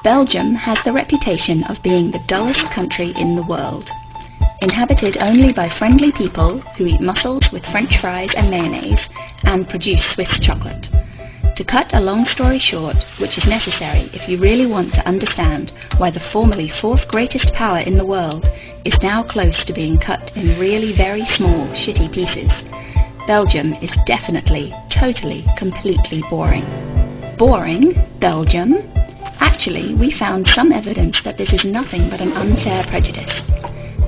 Belgium has the reputation of being the dullest country in the world. Inhabited only by friendly people who eat mussels with French fries and mayonnaise and produce Swiss chocolate. To cut a long story short, which is necessary if you really want to understand why the formerly fourth greatest power in the world is now close to being cut in really very small, shitty pieces, Belgium is definitely, totally, completely boring. Boring? Belgium? Actually, we found some evidence that this is nothing but an unfair prejudice.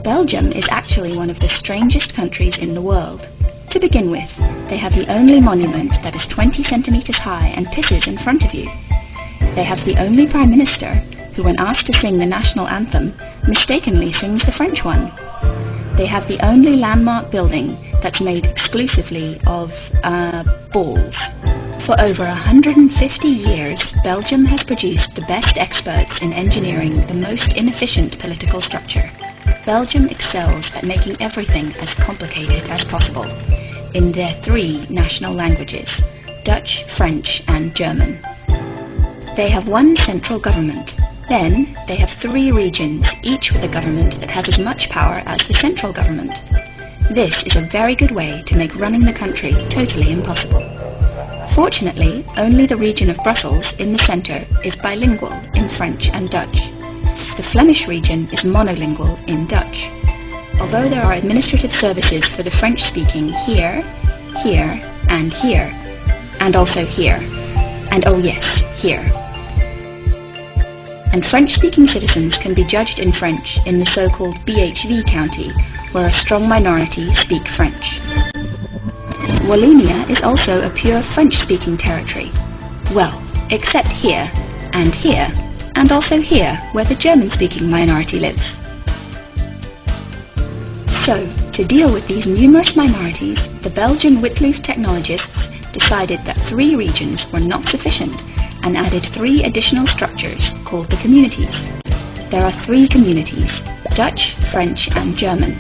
Belgium is actually one of the strangest countries in the world. To begin with, they have the only monument that is 20 centimeters high and pisses in front of you. They have the only Prime Minister who, when asked to sing the national anthem, mistakenly sings the French one. They have the only landmark building that's made exclusively of, balls. For over 150 years, Belgium has produced the best experts in engineering the most inefficient political structure. Belgium excels at making everything as complicated as possible in their three national languages, Dutch, French, and German. They have one central government. Then they have three regions, each with a government that has as much power as the central government. This is a very good way to make running the country totally impossible. Fortunately, only the region of Brussels in the centre is bilingual in French and Dutch. The Flemish region is monolingual in Dutch. Although there are administrative services for the French-speaking here, here, and here, and also here, and oh yes, here. And French-speaking citizens can be judged in French in the so-called BHV county, where a strong minority speak French. Wallonia is also a pure French-speaking territory. Well, except here, and also here, where the German-speaking minority lives. So, to deal with these numerous minorities, the Belgian Witloof technologists decided that three regions were not sufficient and added three additional structures called the communities. There are three communities, Dutch, French, and German.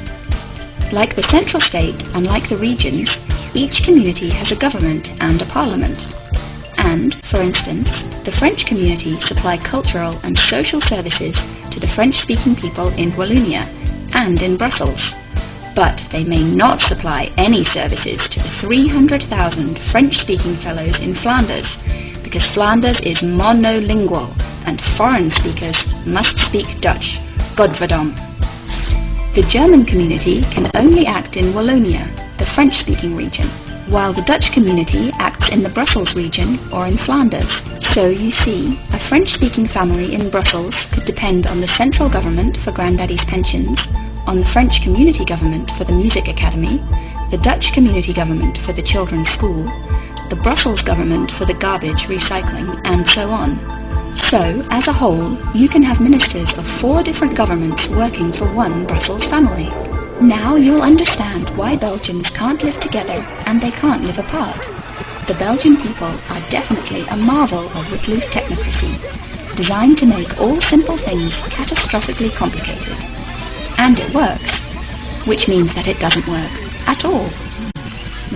Like the central state and like the regions, each community has a government and a parliament. And, for instance, the French community supply cultural and social services to the French-speaking people in Wallonia and in Brussels. But they may not supply any services to the 300,000 French-speaking fellows in Flanders, because Flanders is monolingual and foreign speakers must speak Dutch. Godverdomme. The German community can only act in Wallonia, the French-speaking region, while the Dutch community acts in the Brussels region or in Flanders. So you see, a French-speaking family in Brussels could depend on the central government for granddaddy's pensions, on the French community government for the music academy, the Dutch community government for the children's school, the Brussels government for the garbage recycling, and so on. So, as a whole, you can have ministers of 4 different governments working for one Brussels family. Now you'll understand why Belgians can't live together and they can't live apart. The Belgian people are definitely a marvel of Witloof technocracy, designed to make all simple things catastrophically complicated. And it works, which means that it doesn't work at all.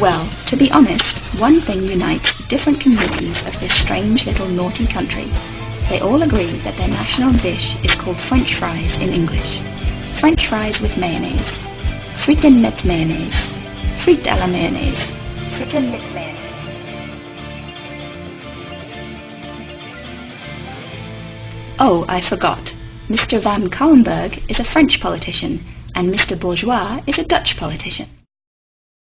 Well, to be honest, one thing unites different communities of this strange little naughty country. They all agree that their national dish is called French fries in English. French fries with mayonnaise. Frites met mayonnaise. Frites à la mayonnaise. Frites met mayonnaise. Oh, I forgot. Mr. Van Kouwenberg is a French politician, and Mr. Bourgeois is a Dutch politician.